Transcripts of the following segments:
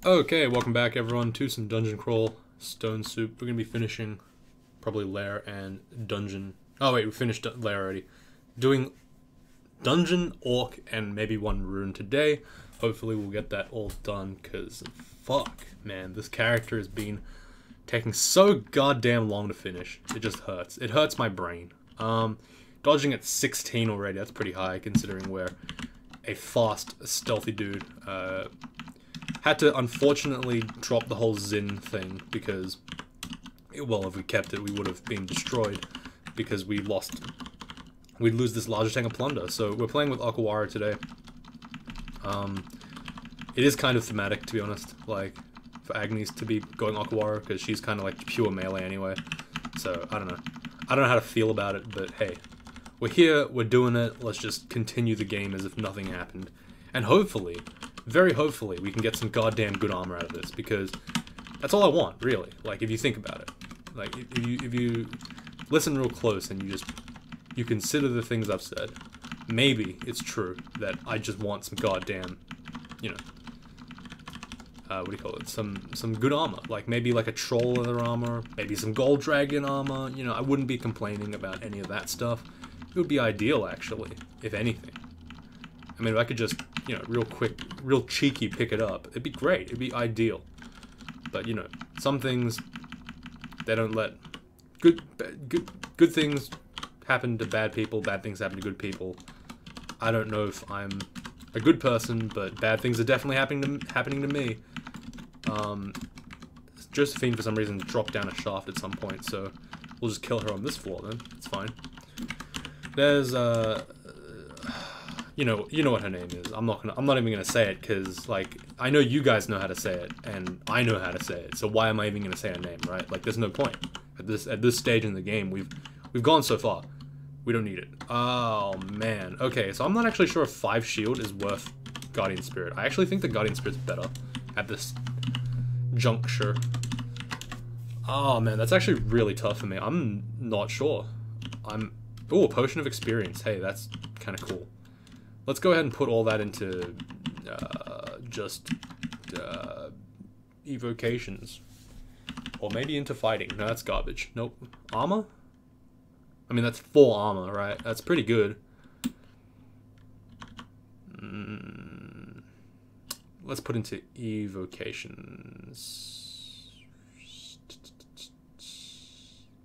Okay, welcome back everyone to some Dungeon Crawl Stone Soup. We're going to be finishing probably Lair and Dungeon. Oh wait, we finished Lair already. Doing Dungeon, Orc, and maybe one Rune today. Hopefully we'll get that all done, because fuck, man, this character has been taking so goddamn long to finish. It just hurts. It hurts my brain. Dodging at 16 already, that's pretty high considering we're a fast, stealthy dude. Had to unfortunately drop the whole Zin thing because, well, if we kept it, we would have been destroyed because we'd lose this larger tank of plunder. So we're playing with Aquawara today. It is kind of thematic, to be honest, like, for Agnes to be going Aquawara, because she's kind of like pure melee anyway. So, I don't know. I don't know how to feel about it, but hey. We're here, we're doing it, let's just continue the game as if nothing happened. And hopefully, very hopefully, we can get some goddamn good armor out of this, because that's all I want, really. Like, if you think about it. Like, if you listen real close and you consider the things I've said, maybe it's true that I just want some goddamn, you know, what do you call it, some good armor. Like, maybe like a troll leather armor, maybe some gold dragon armor, you know, I wouldn't be complaining about any of that stuff. It would be ideal, actually, if anything. I mean, if I could just, you know, real quick, real cheeky pick it up, it'd be great, it'd be ideal. But, you know, some things, they don't let good things happen to bad people, bad things happen to good people. I don't know if I'm a good person, but bad things are definitely happening to me. Josephine, for some reason, dropped down a shaft at some point, so we'll just kill her on this floor then. It's fine. There's you know what her name is. I'm not even gonna say it, because like, I know you guys know how to say it and I know how to say it, so why am I even gonna say her name, right? Like, there's no point at this stage in the game. We've gone so far, we don't need it. Oh man. Okay, so I'm not actually sure if 5 shield is worth Guardian Spirit. I actually think the Guardian Spirit's better at this juncture. Oh man, that's actually really tough for me. I'm not sure. Oh, a Potion of Experience. Hey, that's kind of cool. Let's go ahead and put all that into evocations. Or maybe into fighting. No, that's garbage. Nope. Armor? I mean, that's full armor, right? That's pretty good. Let's put into evocations.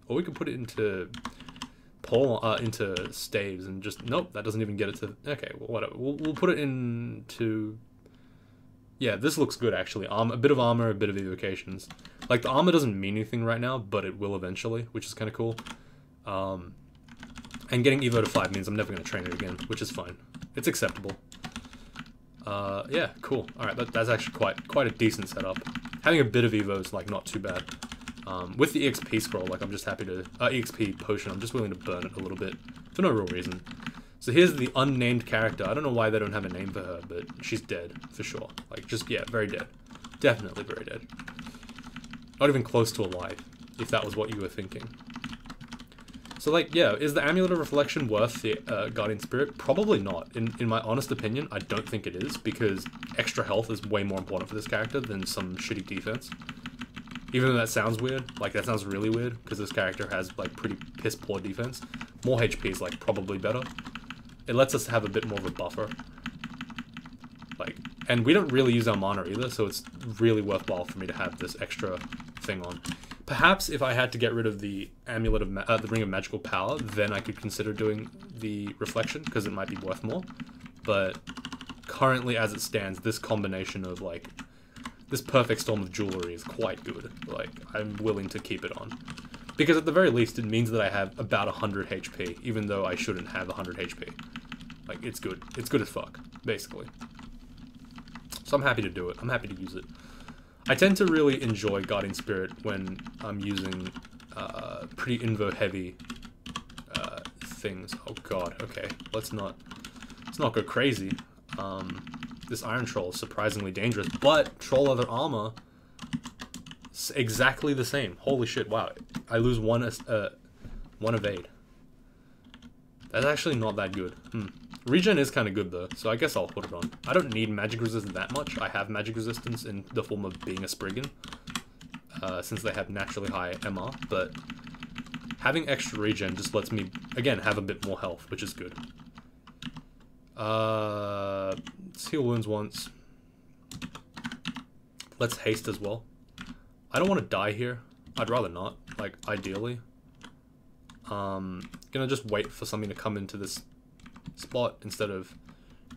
Or we could put it into into staves and just, nope, that doesn't even get it to, okay, well, whatever. We'll put it into, yeah, this looks good actually. A bit of armor, a bit of evocations. Like, the armor doesn't mean anything right now, but it will eventually, which is kind of cool. And getting Evo to 5 means I'm never going to train it again, which is fine. It's acceptable. Yeah, cool. Alright, that's actually quite a decent setup. Having a bit of Evo is, like, not too bad. With the EXP scroll, like, I'm just happy to, EXP potion, I'm just willing to burn it a little bit, for no real reason. So here's the unnamed character. I don't know why they don't have a name for her, but she's dead, for sure. Like, just, yeah, very dead. Definitely very dead. Not even close to alive, if that was what you were thinking. So, like, yeah, is the Amulet of Reflection worth the Guardian Spirit? Probably not. In my honest opinion, I don't think it is, because extra health is way more important for this character than some shitty defense. Even though that sounds weird, like, that sounds really weird, because this character has, like, pretty piss-poor defense. More HP is, like, probably better. It lets us have a bit more of a buffer. Like, and we don't really use our mana either, so it's really worthwhile for me to have this extra thing on. Perhaps if I had to get rid of the Amulet of, the Ring of Magical Power, then I could consider doing the Reflection, because it might be worth more. But currently, as it stands, this combination of, like, this perfect storm of jewelry is quite good. Like, I'm willing to keep it on. Because at the very least, it means that I have about 100 HP, even though I shouldn't have 100 HP. Like, it's good. It's good as fuck, basically. So I'm happy to do it. I'm happy to use it. I tend to really enjoy Guardian Spirit when I'm using pretty invo-heavy things. Oh god, okay. Let's not go crazy. This Iron Troll is surprisingly dangerous, but Troll Leather Armor is exactly the same. Holy shit, wow. I lose one evade. That's actually not that good. Regen is kind of good though, so I guess I'll put it on. I don't need magic resistance that much. I have magic resistance in the form of being a Spriggan, since they have naturally high MR, but having extra regen just lets me, again, have a bit more health, which is good. Let's heal wounds once. Let's haste as well. I don't want to die here. I'd rather not, like, ideally. Gonna just wait for something to come into this spot instead of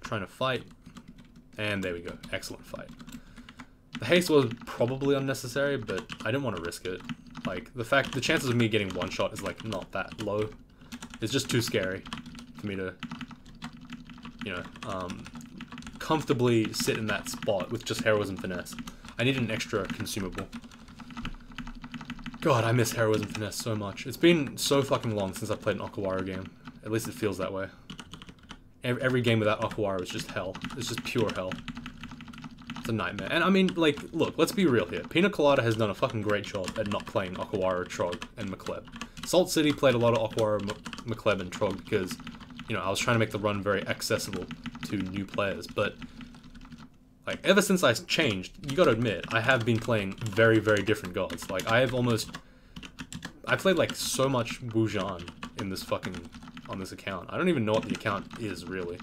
trying to fight. And there we go. Excellent fight. The haste was probably unnecessary, but I didn't want to risk it. Like, the chances of me getting one shot is, like, not that low. It's just too scary for me to, you know, comfortably sit in that spot with just heroism finesse. I need an extra consumable. God, I miss heroism finesse so much. It's been so fucking long since I played an Okawara game. At least it feels that way. Every game without Okawara is just hell. It's just pure hell. It's a nightmare. And I mean, like, look, let's be real here. Pina Colada has done a fucking great job at not playing Okawara, Trog, and Macleb. Salt City played a lot of Okawara, Macleb, and Trog because, you know, I was trying to make the run very accessible to new players, but like, ever since I changed, you gotta admit, I have been playing very, very different gods. Like, I played, like, so much Wujan in this fucking, on this account. I don't even know what the account is, really.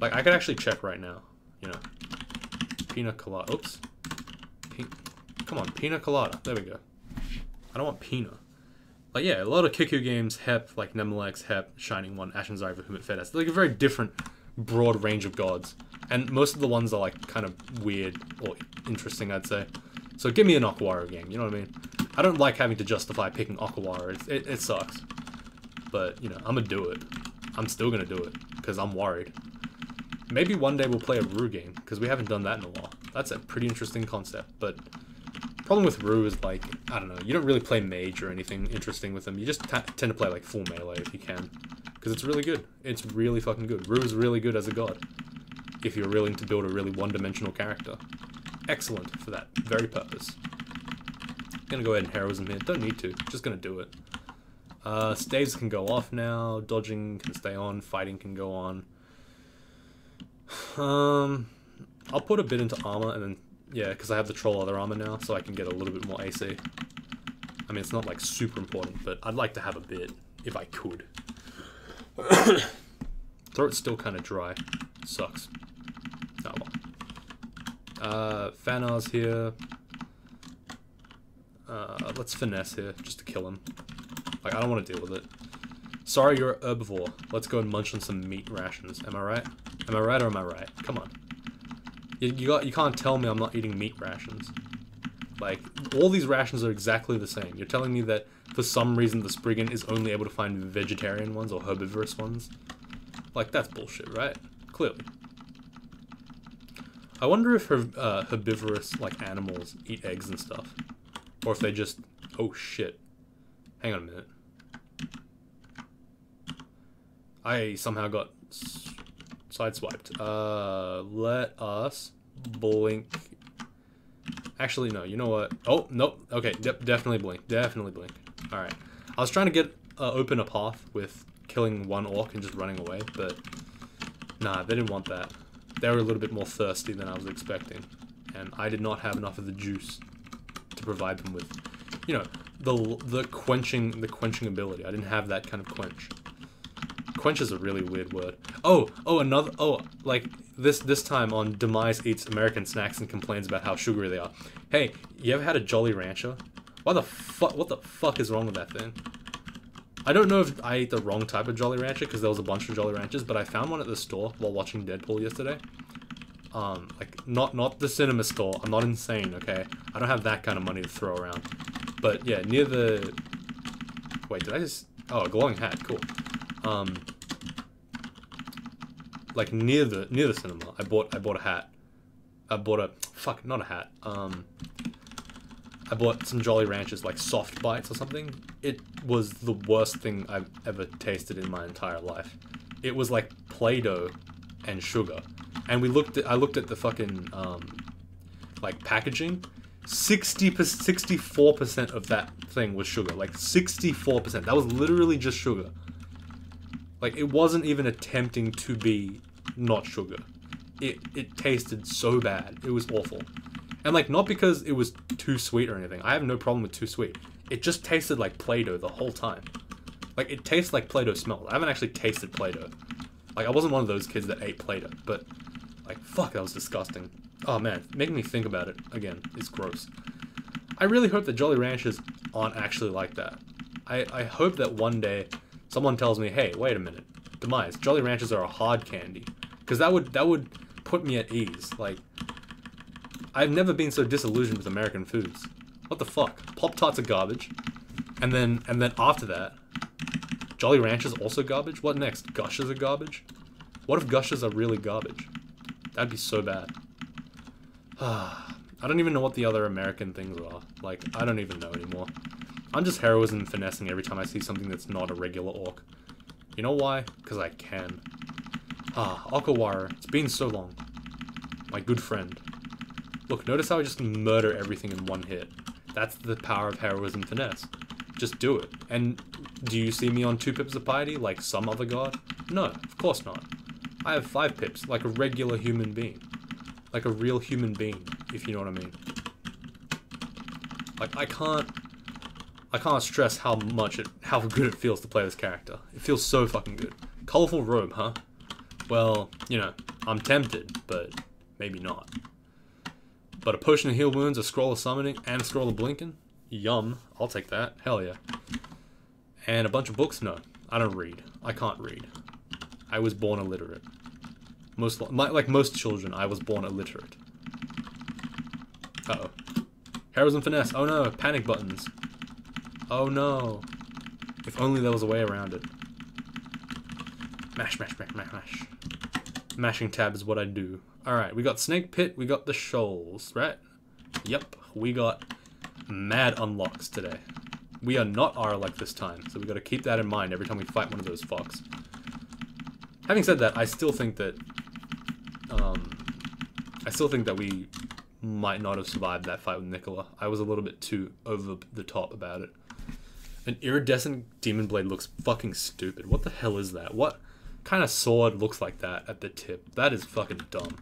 Like, I could actually check right now, you know. Pina Colada, oops. Come on, Pina Colada, there we go. I don't want Pina. Like, yeah, a lot of Kiku games, Hep, like Nemelex, Hep, Shining One, Ashen Zari, Vahumit, Fedes. Like, a very different, broad range of gods. And most of the ones are, like, kind of weird or interesting, I'd say. So give me an Okawara game, you know what I mean? I don't like having to justify picking Okawara. It sucks. But, you know, I'm gonna do it. I'm still gonna do it, because I'm worried. Maybe one day we'll play a Rue game, because we haven't done that in a while. That's a pretty interesting concept, but problem with Rue is, like, I don't know, you don't really play mage or anything interesting with them. You just tend to play, like, full melee if you can, because it's really good. It's really fucking good. Rue is really good as a god, if you're willing to build a really one-dimensional character. Excellent for that very purpose. Gonna go ahead and heroism here. Don't need to. Just gonna do it. Staves can go off now. Dodging can stay on. Fighting can go on. I'll put a bit into armor and then, yeah, because I have the troll other armor now, so I can get a little bit more AC. I mean, it's not, like, super important, but I'd like to have a bit, if I could. Throat's still kind of dry. Sucks. Oh well. Fanar's here. Let's finesse here, just to kill him. Like, I don't want to deal with it. Sorry, you're a herbivore. Let's go and munch on some meat rations. Am I right? Am I right or am I right? Come on. You can't tell me I'm not eating meat rations. Like, all these rations are exactly the same. You're telling me that for some reason the Spriggan is only able to find vegetarian ones or herbivorous ones? Like, that's bullshit, right? Clearly. I wonder if herbivorous, like, animals eat eggs and stuff. Or if they just... Oh, shit. Hang on a minute. I somehow got sideswiped. Let us blink. Actually, no. You know what? Oh, nope. Okay, definitely blink. Definitely blink. Alright. I was trying to get open a path with killing one orc and just running away, but nah, they didn't want that. They were a little bit more thirsty than I was expecting, and I did not have enough of the juice to provide them with, you know, the quenching ability. I didn't have that kind of quench. Quench is a really weird word. Like this time on Demise eats American snacks and complains about how sugary they are. Hey, you ever had a Jolly Rancher? What the fuck is wrong with that thing? I don't know if I ate the wrong type of Jolly Rancher because there was a bunch of Jolly Ranchers, but I found one at the store while watching Deadpool yesterday. Like, not the cinema store. I'm not insane, okay? I don't have that kind of money to throw around. But yeah, near the... Wait, did I just... Oh, a glowing hat, cool. Like near the cinema, I bought a hat. Not a hat. I bought some Jolly Ranchers, like soft bites or something. It was the worst thing I've ever tasted in my entire life. It was like Play-Doh and sugar. And I looked at the fucking like packaging. 64% of that thing was sugar. Like 64%. That was literally just sugar. Like, it wasn't even attempting to be not sugar. It tasted so bad. It was awful. And, like, not because it was too sweet or anything. I have no problem with too sweet. It just tasted like Play-Doh the whole time. Like, it tastes like Play-Doh smells. I haven't actually tasted Play-Doh. Like, I wasn't one of those kids that ate Play-Doh, but, like, fuck, that was disgusting. Oh, man, making me think about it, again, is gross. I really hope that Jolly Ranchers aren't actually like that. I hope that one day someone tells me, hey, wait a minute, Demise, Jolly Ranchers are a hard candy. Because that would put me at ease. Like, I've never been so disillusioned with American foods. What the fuck? Pop-Tarts are garbage. And then after that, Jolly Ranchers also garbage? What next? Gushers are garbage? What if Gushers are really garbage? That'd be so bad. I don't even know what the other American things are. Like, I don't even know anymore. I'm just heroism finessing every time I see something that's not a regular orc. You know why? Because I can. Okawara, it's been so long. My good friend. Look, notice how I just murder everything in one hit. That's the power of heroism finesse. Just do it. And do you see me on 2 pips of piety like some other god? No, of course not. I have 5 pips, like a regular human being. Like a real human being, if you know what I mean. Like, I can't stress how good it feels to play this character. It feels so fucking good. Colorful robe, huh? Well, you know, I'm tempted, but maybe not. But a potion of heal wounds, a scroll of summoning, and a scroll of blinking? Yum. I'll take that. Hell yeah. And a bunch of books? No. I don't read. I can't read. I was born illiterate. Like most children, I was born illiterate. Uh-oh. Heroism finesse. Oh no. Panic buttons. Oh no. If only there was a way around it. Mash, mash, mash, mash, mash. Mashing tab is what I do. Alright, we got Snake Pit, we got the Shoals, right? Yep, we got mad unlocks today. We are not Aralek this time, so we gotta keep that in mind every time we fight one of those fucks. Having said that, I still think that we might not have survived that fight with Nicola. I was a little bit too over the top about it. An iridescent demon blade looks fucking stupid. What the hell is that? What kind of sword looks like that at the tip? That is fucking dumb.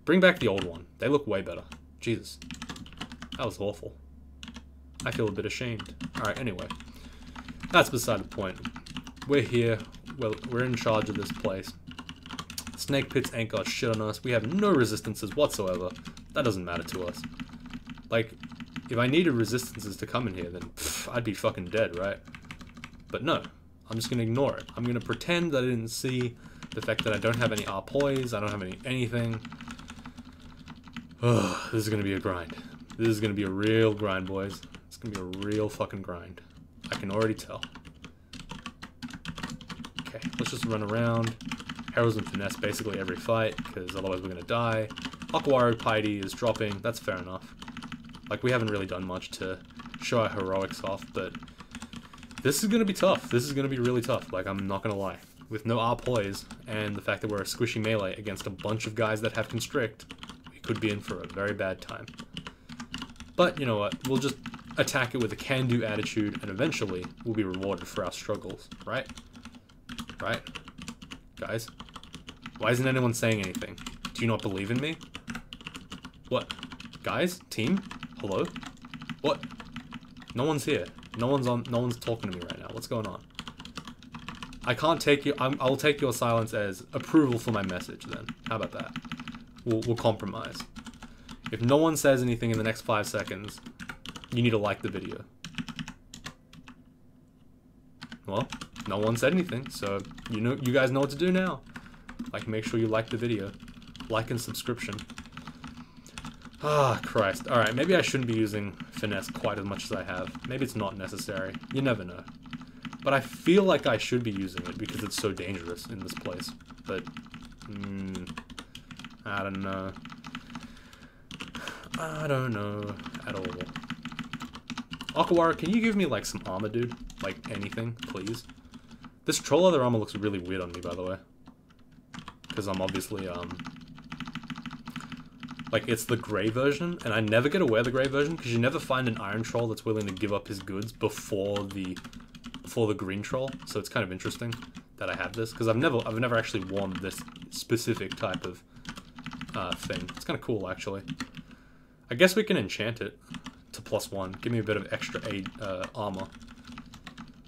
Bring back the old one. They look way better. Jesus. That was awful. I feel a bit ashamed. Alright, anyway. That's beside the point. We're here. Well, we're in charge of this place. Snake Pits ain't got shit on us. We have no resistances whatsoever. That doesn't matter to us. Like, if I needed resistances to come in here, then I'd be fucking dead, right? But no. I'm just gonna ignore it. I'm gonna pretend that I didn't see the fact that I don't have any poise, I don't have anything. Oh, this is gonna be a grind. This is gonna be a real grind, boys. It's gonna be a real fucking grind. I can already tell. Okay, let's just run around. Heroism finesse basically every fight, because otherwise we're gonna die. Aquawaru Piety is dropping, that's fair enough. Like, we haven't really done much to show our heroics off, but this is gonna be tough. This is gonna be really tough, like, I'm not gonna lie. With no poise, and the fact that we're a squishy melee against a bunch of guys that have constrict, we could be in for a very bad time. But, you know what, we'll just attack it with a can-do attitude, and eventually, we'll be rewarded for our struggles, right? Right? Guys? Why isn't anyone saying anything? Do you not believe in me? What? Guys? Team? Hello? What? No one's here. No one's talking to me right now. What's going on? I can't take you. I'll take your silence as approval for my message then. How about that? We'll compromise. If no one says anything in the next 5 seconds, you need to like the video. Well, no one said anything, so you guys know what to do now. Like, make sure you like the video. Like and subscription. Ah, Christ. Alright, maybe I shouldn't be using finesse quite as much as I have. Maybe it's not necessary. You never know. But I feel like I should be using it because it's so dangerous in this place. But, I don't know. I don't know at all. Akawara, can you give me, like, some armor, dude? Like, anything, please? This troll leather armor looks really weird on me, by the way. Because I'm obviously, like, it's the grey version, and I never get to wear the grey version, because you never find an iron troll that's willing to give up his goods before the green troll, so it's kind of interesting that I have this, because I've never actually worn this specific type of thing. It's kind of cool, actually. I guess we can enchant it to +1. Give me a bit of extra armor.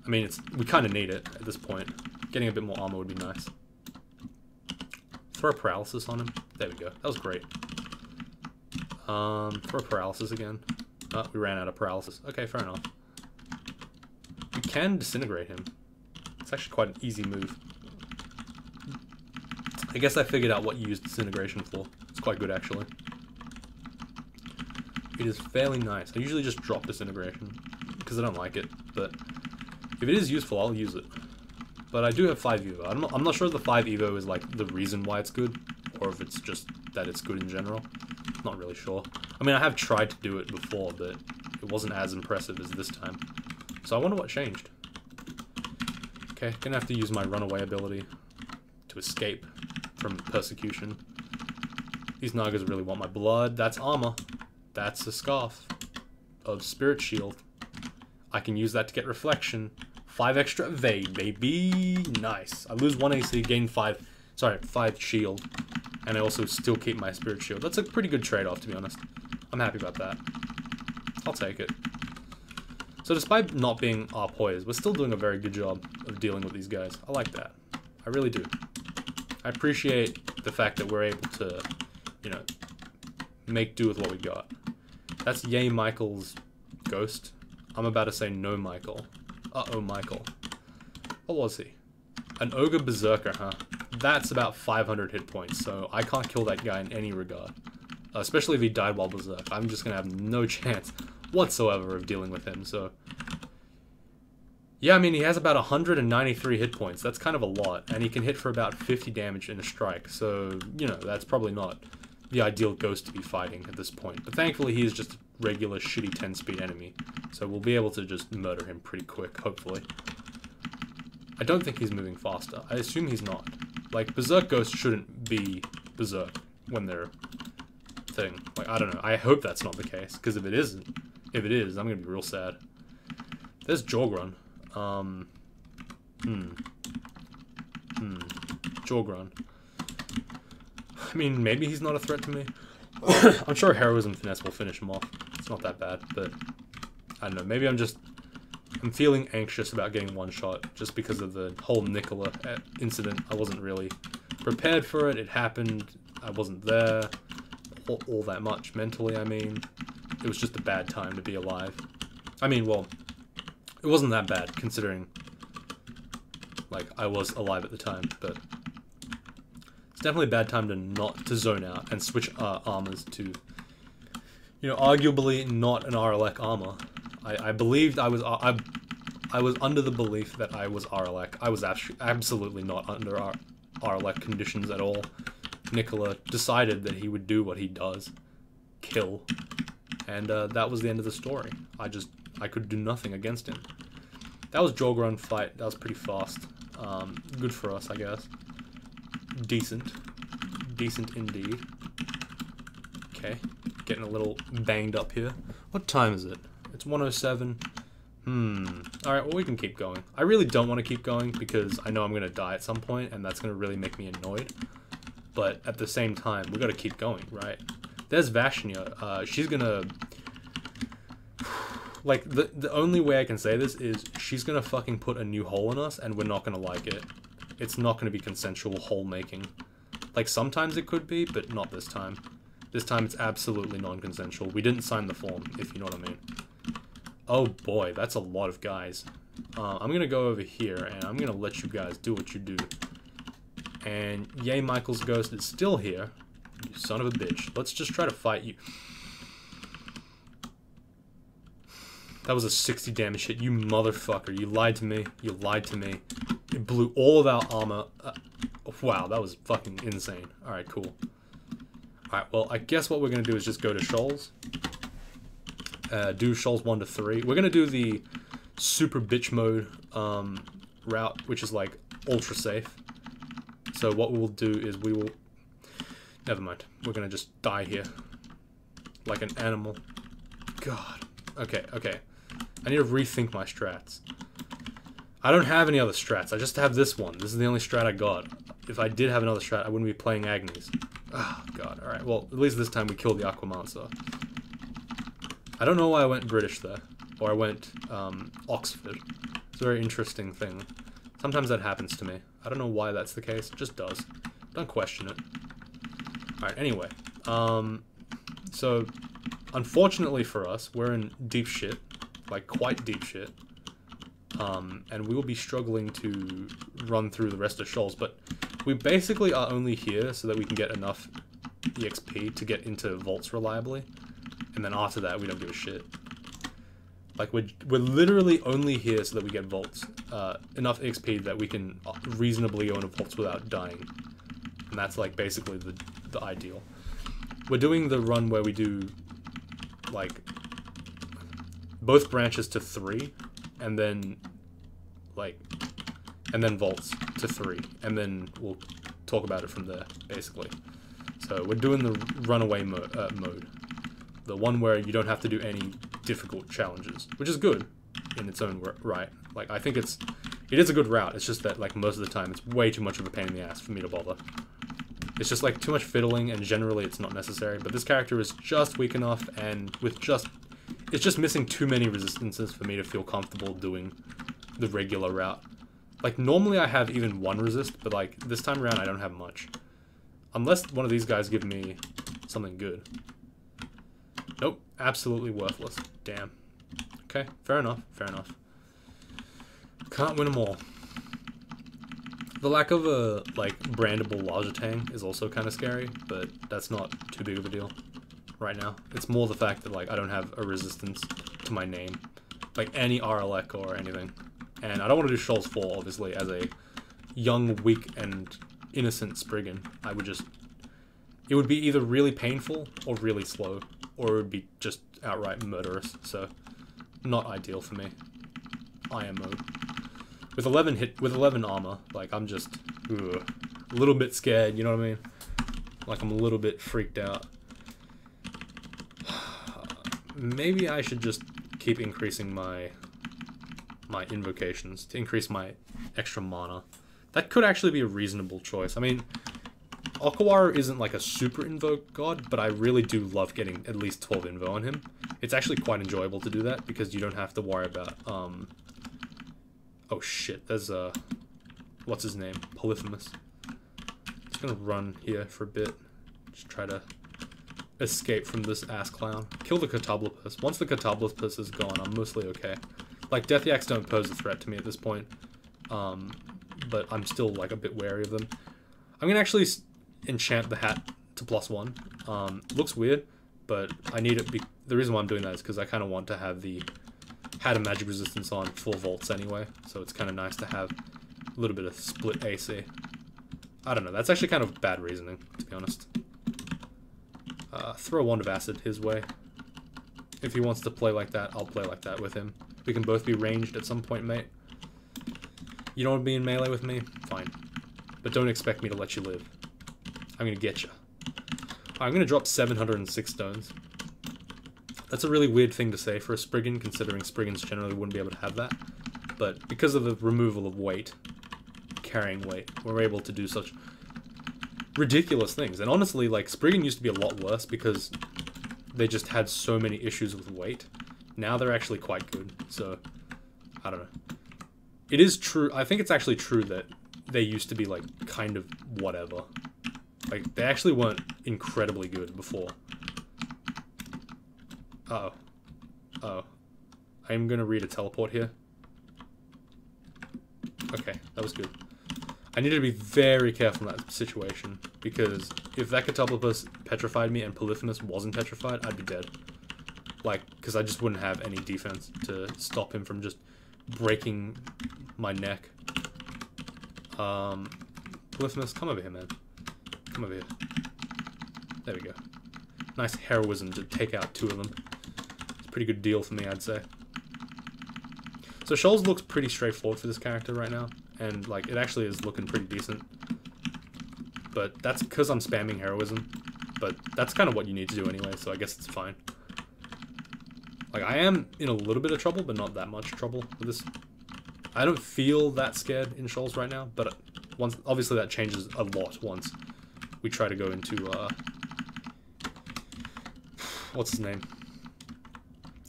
I mean, we kind of need it at this point. Getting a bit more armor would be nice. Throw paralysis on him. There we go. That was great. Throw paralysis again. Oh, we ran out of paralysis. Okay, fair enough. We can disintegrate him. It's actually quite an easy move. I guess I figured out what you use disintegration for. It's quite good, actually. It is fairly nice. I usually just drop disintegration because I don't like it, but if it is useful, I'll use it. But I do have 5 Evo. I'm not sure if the 5 Evo is like the reason why it's good, or if it's just that it's good in general. Not really sure. I mean, I have tried to do it before, but it wasn't as impressive as this time. So I wonder what changed. Okay, gonna have to use my runaway ability to escape from persecution. These Nagas really want my blood. That's armor. That's a scarf of spirit shield. I can use that to get reflection. 5 extra evade, baby. Nice. I lose 1 AC, gain 5 shield. And I also still keep my spirit shield. That's a pretty good trade-off, to be honest. I'm happy about that. I'll take it. So despite not being our poise, we're still doing a very good job of dealing with these guys. I like that. I really do. I appreciate the fact that we're able to, you know, make do with what we got. That's Yay Michael's ghost. I'm about to say no Michael. Uh-oh, Michael. What was he? An ogre berserker, huh? That's about 500 hit points, so I can't kill that guy in any regard. Especially if he died while berserk. I'm just gonna have no chance whatsoever of dealing with him, so... Yeah, I mean, he has about 193 hit points. That's kind of a lot, and he can hit for about 50 damage in a strike, so, you know, that's probably not the ideal ghost to be fighting at this point. But thankfully, he is just a regular shitty 10-speed enemy, so we'll be able to just murder him pretty quick, hopefully. I don't think he's moving faster. I assume he's not. Like, berserk ghosts shouldn't be berserk when they're thing. Like, I don't know. I hope that's not the case, because if it isn't, if it is, I'm gonna be real sad. There's Jorgrun. Jorgrun. I mean, maybe he's not a threat to me. I'm sure Heroism Finesse will finish him off. It's not that bad, but I don't know. Maybe I'm feeling anxious about getting one shot just because of the whole Nicola incident. I wasn't really prepared for it. It happened. I wasn't there all that much mentally, I mean. It was just a bad time to be alive. I mean, well, it wasn't that bad considering, like, I was alive at the time, but it's definitely a bad time to zone out and switch armors to, you know, arguably not an RLX armor. I believed I was under the belief that I was RLX. I was absolutely not under RLX conditions at all. Nicola decided that he would do what he does, kill, and that was the end of the story. I could do nothing against him. That was Jorgrun fight. That was pretty fast. Good for us, I guess. Decent indeed. Okay, getting a little banged up here. What time is it? It's 1:07. Alright, well, we can keep going. I really don't want to keep going because I know I'm going to die at some point, and that's going to really make me annoyed. But at the same time, we got to keep going, right? There's Vashnia. She's going to... Like, the only way I can say this is she's going to fucking put a new hole in us, and we're not going to like it. It's not going to be consensual hole making. Like, sometimes it could be, but not this time. This time it's absolutely non-consensual. We didn't sign the form, if you know what I mean. Oh boy, that's a lot of guys. I'm gonna go over here, and I'm gonna let you guys do what you do. And Yay Michael's ghost is still here. You son of a bitch. Let's just try to fight you. That was a 60 damage hit, you motherfucker. You lied to me. You lied to me. It blew all of our armor. Wow, that was fucking insane. Alright, cool. Alright, well, I guess what we're gonna do is just go to Shoals. Do Shoals 1 to 3. We're gonna do the super bitch mode route, which is like ultra safe. So what we'll do is we will... Never mind. We're gonna just die here. Like an animal. God. Okay, okay. I need to rethink my strats. I don't have any other strats. I just have this one. This is the only strat I got. If I did have another strat, I wouldn't be playing Agnes. Oh, God. Alright, well, at least this time we killed the Aquamancer. I don't know why I went British there. Or I went, Oxford. It's a very interesting thing. Sometimes that happens to me. I don't know why that's the case. It just does. Don't question it. Alright, anyway. So, unfortunately for us, we're in deep shit. Like, quite deep shit. And we will be struggling to run through the rest of Shoals, but we basically are only here so that we can get enough EXP to get into vaults reliably, and then after that we don't give a shit. Like, we're literally only here so that we get vaults, enough EXP that we can reasonably go into vaults without dying, and that's like basically the ideal. We're doing the run where we do like both branches to 3, and then vaults to 3, and then we'll talk about it from there, basically. So we're doing the runaway mode, the one where you don't have to do any difficult challenges, which is good in its own right. Like, I think it is a good route. It's just that, like, most of the time it's way too much of a pain in the ass for me to bother. It's just like too much fiddling, and generally it's not necessary. But this character is just weak enough, and it's just missing too many resistances for me to feel comfortable doing the regular route. Like, normally I have even 1 resist, but like this time around I don't have much. Unless one of these guys give me something good. Nope, absolutely worthless. Damn. Okay, fair enough, fair enough. Can't win them all. The lack of a, like, brandable larger tang is also kind of scary, but that's not too big of a deal right now. It's more the fact that, like, I don't have a resistance to my name. Like, any RLX or anything. And I don't want to do Shoals 4, obviously, as a young, weak, and innocent Spriggan. I would just... It would be either really painful or really slow, or it would be just outright murderous, so not ideal for me. IM mode. With 11 armor, like, I'm just a little bit scared, you know what I mean? Like, I'm a little bit freaked out. Maybe I should just keep increasing my invocations to increase my extra mana. That could actually be a reasonable choice. I mean, Okawaru isn't like a super invoke god, but I really do love getting at least 12 invo on him. It's actually quite enjoyable to do that because you don't have to worry about oh shit, there's what's his name? Polyphemus. Just gonna run here for a bit. Just try to escape from this ass clown. Kill the Catablopus. Once the Catablopus is gone, I'm mostly okay. Like, Death Yaks don't pose a threat to me at this point. But I'm still, like, a bit wary of them. I'm gonna actually enchant the hat to +1. Looks weird, but I need it. The reason why I'm doing that is because I kind of want to have the Hat of Magic Resistance on full vaults anyway, so it's kind of nice to have a little bit of split AC. I don't know, that's actually kind of bad reasoning, to be honest. Throw a Wand of Acid his way. If he wants to play like that, I'll play like that with him. We can both be ranged at some point, mate. You don't want to be in melee with me? Fine. But don't expect me to let you live. I'm gonna get you. I'm gonna drop 706 stones. That's a really weird thing to say for a Spriggan, considering Spriggans generally wouldn't be able to have that. But because of the removal of weight, carrying weight, we're able to do such ridiculous things. And honestly, like, Spriggan used to be a lot worse because they just had so many issues with weight. Now they're actually quite good, so I don't know. It is true, I think it's actually true that they used to be, like, kind of whatever. Like, they actually weren't incredibly good before. Uh-oh. Uh-oh. I'm gonna read a teleport here. Okay, that was good. I need to be very careful in that situation, because if that Catablopus petrified me and Polyphemus wasn't petrified, I'd be dead. Like, because I just wouldn't have any defense to stop him from just breaking my neck. Polyphemus, come over here, man. Come over here. There we go. Nice heroism to take out 2 of them. It's a pretty good deal for me, I'd say. So Shoals looks pretty straightforward for this character right now. And, like, it actually is looking pretty decent. But that's because I'm spamming heroism. But that's kind of what you need to do anyway, so I guess it's fine. Like, I am in a little bit of trouble, but not that much trouble with this I don't feel that scared in shoals right now, but once obviously that changes a lot once we try to go into what's his name?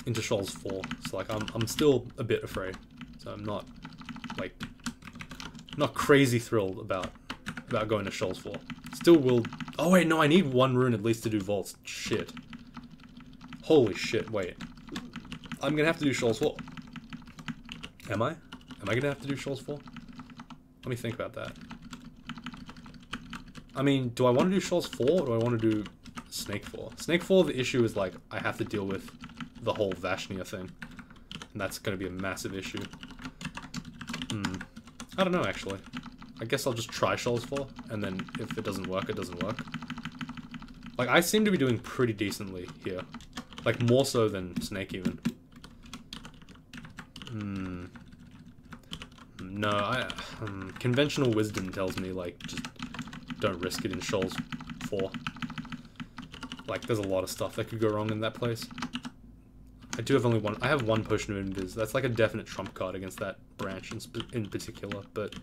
Into shoals 4. So like I'm still a bit afraid. So I'm not like not crazy thrilled about going to shoals 4. Still will. Oh wait, no, I need 1 rune at least to do vaults. Shit. Holy shit, wait. I'm gonna have to do shoals 4. Am I? Am I gonna have to do shoals 4? Let me think about that. I mean, do I want to do shoals 4 or do I want to do snake 4? Snake 4, the issue is like I have to deal with the whole Vashnia thing. And that's gonna be a massive issue. I don't know actually. I guess I'll just try shoals 4, and then if it doesn't work, it doesn't work. Like, I seem to be doing pretty decently here. Like, more so than Snake, even. No, conventional wisdom tells me, like, just don't risk it in shoals 4. Like, there's a lot of stuff that could go wrong in that place. I do have only one. I have 1 potion of invis. That's like a definite trump card against that branch in particular, but...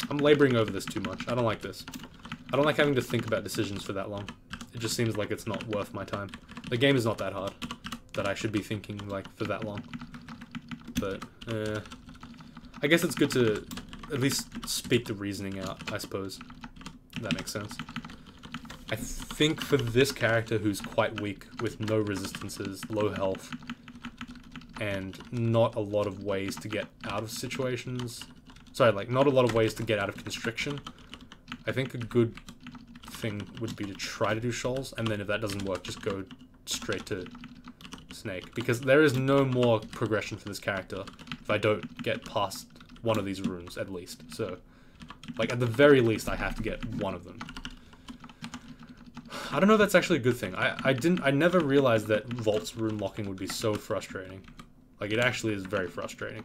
I'm laboring over this too much. I don't like this. I don't like having to think about decisions for that long. It just seems like it's not worth my time. The game is not that hard that I should be thinking like for that long. But I guess it's good to at least speak the reasoning out, I suppose. If that makes sense. I think for this character who's quite weak with no resistances, low health, and not a lot of ways to get out of situations. Sorry, like, not a lot of ways to get out of constriction. I think a good thing would be to try to do shoals, and then if that doesn't work, just go straight to Snake. Because there is no more progression for this character if I don't get past one of these runes, at least. So, like, at the very least, I have to get one of them. I don't know if that's actually a good thing. I never realized that Vault's rune locking would be so frustrating. Like, it actually is very frustrating.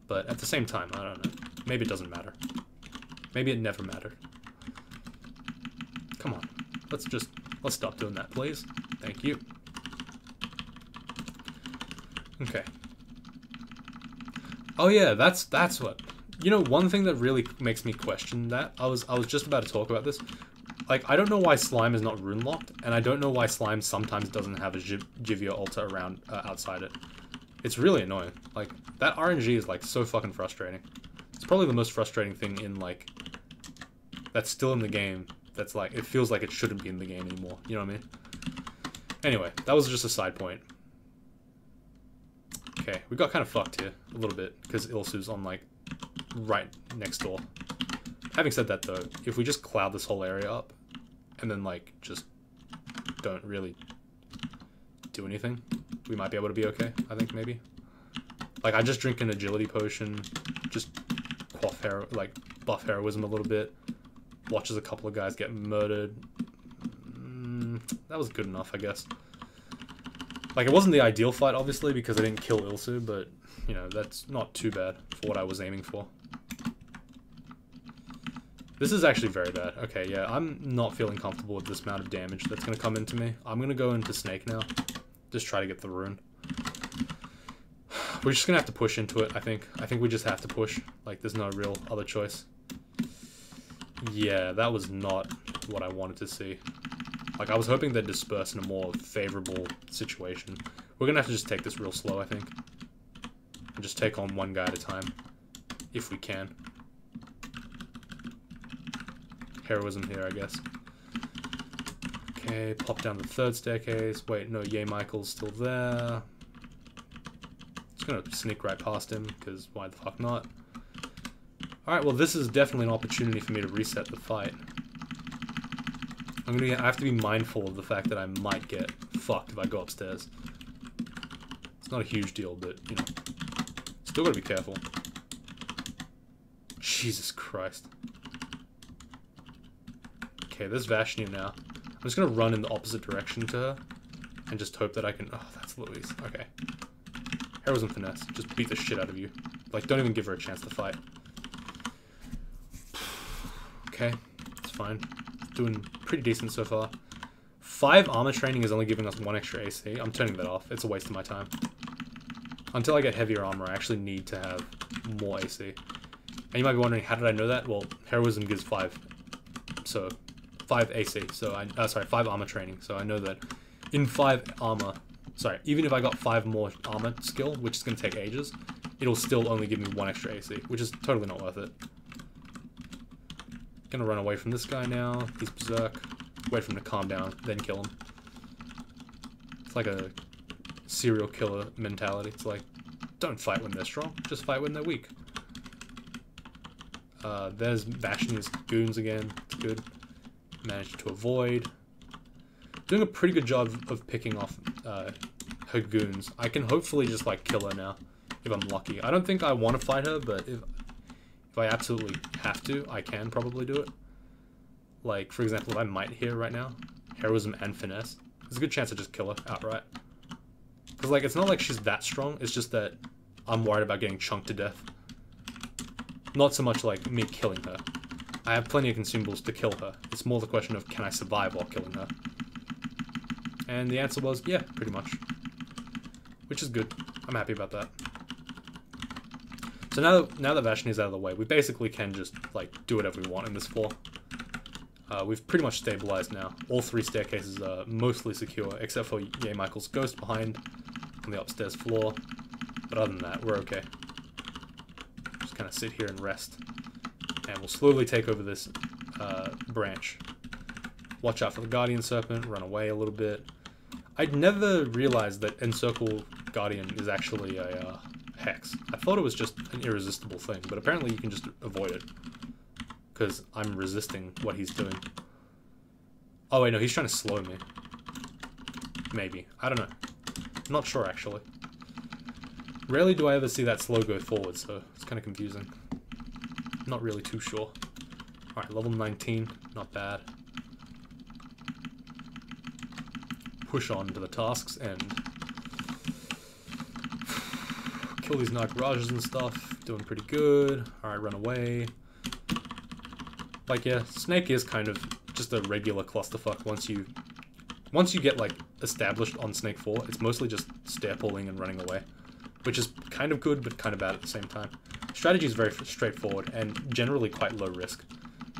But at the same time, I don't know. Maybe it doesn't matter. Maybe it never mattered. Come on. Let's stop doing that, please. Thank you. Okay. Oh yeah, that's what. You know, one thing that really makes me question that, I was just about to talk about this. Like, I don't know why slime is not rune locked, and I don't know why slime sometimes doesn't have a Jivia altar around outside it. It's really annoying. Like, that RNG is, like, so fucking frustrating. It's probably the most frustrating thing in, like, that's still in the game. That's, like, it feels like it shouldn't be in the game anymore. You know what I mean? Anyway, that was just a side point. Okay, we got kind of fucked here, a little bit, because Ilsu's on, like, right next door. Having said that, though, if we just cloud this whole area up, and then, like, just don't really do anything, we might be able to be okay, I think, maybe. Like, I just drink an agility potion, just buff heroism a little bit, watches a couple of guys get murdered. That was good enough, I guess. Like, it wasn't the ideal fight, obviously, because I didn't kill Ilsu, but, you know, that's not too bad for what I was aiming for. This is actually very bad. Okay, yeah, I'm not feeling comfortable with this amount of damage that's going to come into me. I'm going to go into Snake now. Just try to get the rune. We're just going to have to push into it, I think. I think we just have to push. Like, there's no real other choice. Yeah, that was not what I wanted to see. Like, I was hoping they'd disperse in a more favorable situation. We're going to have to just take this real slow, I think. And just take on one guy at a time. If we can. Heroism here, I guess. Okay, pop down the 3rd staircase. Wait, no, Yay Michael's still there. Just gonna sneak right past him, because why the fuck not? Alright, well, this is definitely an opportunity for me to reset the fight. I have to be mindful of the fact that I might get fucked if I go upstairs. It's not a huge deal, but, you know, still gotta be careful. Jesus Christ. Okay, there's Vashnia now. I'm just gonna run in the opposite direction to her and just hope that I can... Oh, that's Louise. Okay. Heroism finesse. Just beat the shit out of you. Like, don't even give her a chance to fight. Okay, it's fine. Doing pretty decent so far. 5 armor training is only giving us 1 extra AC. I'm turning that off. It's a waste of my time. Until I get heavier armor, I actually need to have more AC. And you might be wondering, how did I know that? Well, heroism gives 5. So, 5 AC. So, 5 armor training. So I know that in 5 armor... Sorry, even if I got 5 more armor skill, which is going to take ages, it'll still only give me 1 extra AC, which is totally not worth it. Gonna run away from this guy now. He's berserk. Wait for him to calm down, then kill him. It's like a serial killer mentality. It's like, don't fight when they're strong, just fight when they're weak. There's Vashni's goons again. It's good. Managed to avoid. Doing a pretty good job of picking off her goons. I can hopefully just like kill her now if I'm lucky. I don't think I want to fight her, but if I absolutely have to, I can probably do it. Like, for example, if I might here right now, heroism and finesse, there's a good chance I just kill her outright. Because, like, it's not like she's that strong, it's just that I'm worried about getting chunked to death. Not so much like me killing her. I have plenty of consumables to kill her. It's more the question of, can I survive while killing her? And the answer was, yeah, pretty much. Which is good. I'm happy about that. So now that Vashni is out of the way, we basically can just, like, do whatever we want in this floor. We've pretty much stabilized now. All 3 staircases are mostly secure, except for Ye Michael's ghost behind on the upstairs floor. But other than that, we're okay. Just kind of sit here and rest. And we'll slowly take over this branch. Watch out for the Guardian Serpent, run away a little bit. I'd never realized that Encircle Guardian is actually a hex. I thought it was just an irresistible thing, but apparently you can just avoid it. Because I'm resisting what he's doing. Oh wait, no, he's trying to slow me. Maybe. I don't know. I'm not sure, actually. Rarely do I ever see that slow go forward, so it's kind of confusing. Not really too sure. Alright, level 19. Not bad. Push on to the tasks and kill these Night Garages and stuff. Doing pretty good. Alright, run away. Like, yeah, Snake is kind of just a regular clusterfuck once you get, like, established on Snake 4. It's mostly just stair pulling and running away, which is kind of good, but kind of bad at the same time. Strategy is very straightforward and generally quite low risk.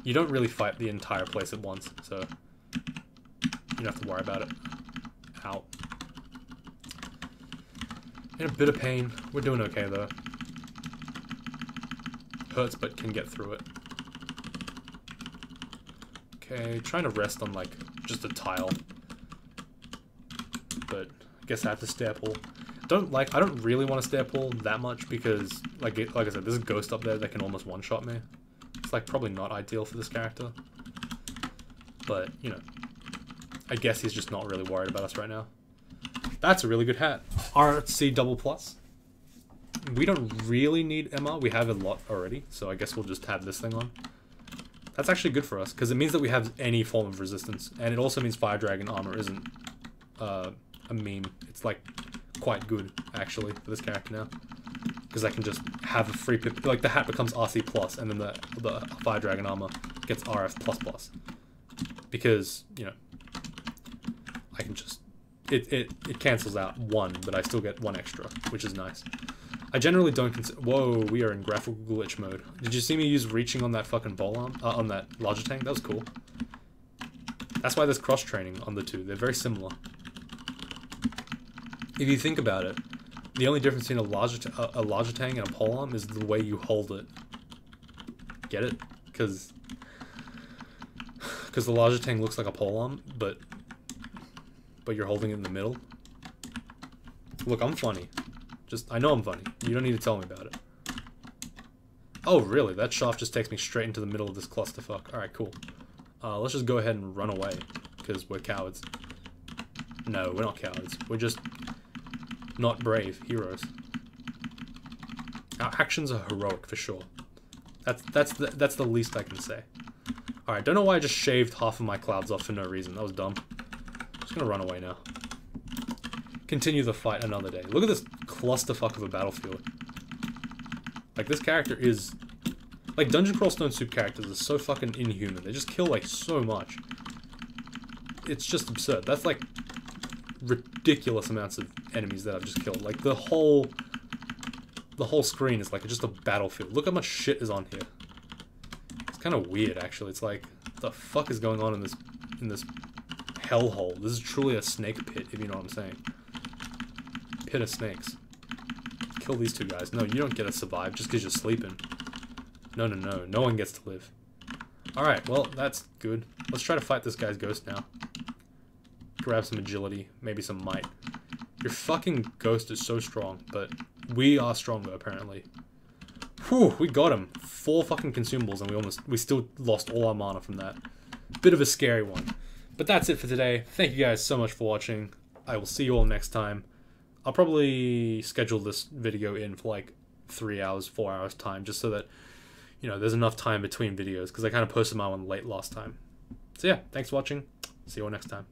You don't really fight the entire place at once, so you don't have to worry about it. Ow. In a bit of pain. We're doing okay, though. Hurts, but can get through it. Okay, trying to rest on, like, just a tile. But I guess I have to stair pull. I don't really want to stair pull that much because, like I said, there's a ghost up there that can almost one-shot me. It's, like, probably not ideal for this character. But, you know, I guess he's just not really worried about us right now. That's a really good hat. RC double plus. We don't really need MR. We have a lot already, so I guess we'll just have this thing on. That's actually good for us, because it means that we have any form of resistance. And it also means Fire Dragon armor isn't a meme. It's, like, quite good, actually, for this character now. Because I can just have a free pip. Like, the hat becomes RC plus, and then the Fire Dragon armor gets RF plus plus. Because, you know, I can just... It cancels out 1, but I still get 1 extra, which is nice. I generally don't consider... Whoa, we are in graphical glitch mode. Did you see me use reaching on that fucking bowl arm? On that larger tank? That was cool. That's why there's cross-training on the two. They're very similar. If you think about it, the only difference between a larger tank and a pole arm is the way you hold it. Get it? Because the larger tank looks like a pole arm, but you're holding it in the middle. Look, I'm funny. I know I'm funny. You don't need to tell me about it. Oh, really? That shaft just takes me straight into the middle of this clusterfuck. Alright, cool. Let's just go ahead and run away, because we're cowards. No, we're not cowards. We're just not brave heroes. Our actions are heroic, for sure. That's the least I can say. Alright, don't know why I just shaved half of my clouds off for no reason. That was dumb. Just gonna run away now. Continue the fight another day. Look at this clusterfuck of a battlefield. Like, this character is... Like, Dungeon Crawl Stone Soup characters are so fucking inhuman. They just kill, like, so much. it's just absurd. That's like ridiculous amounts of enemies that I've just killed. Like the whole screen is like just a battlefield. Look how much shit is on here. It's kind of weird, actually. It's like, what the fuck is going on in this hellhole? This is truly a snake pit, if you know what I'm saying. Pit of snakes. Kill these two guys. No, you don't get to survive just because you're sleeping. No, no, no. No one gets to live. Alright, well, that's good. Let's try to fight this guy's ghost now. Grab some agility, maybe some might. Your fucking ghost is so strong, but we are stronger, apparently. Whew, we got him. 4 fucking consumables, and we still lost all our mana from that. Bit of a scary one. But that's it for today. Thank you guys so much for watching. I will see you all next time. I'll probably schedule this video in for like 3 hours, 4 hours time, just so that, you know, there's enough time between videos, because I kind of posted my one late last time. So yeah, thanks for watching. See you all next time.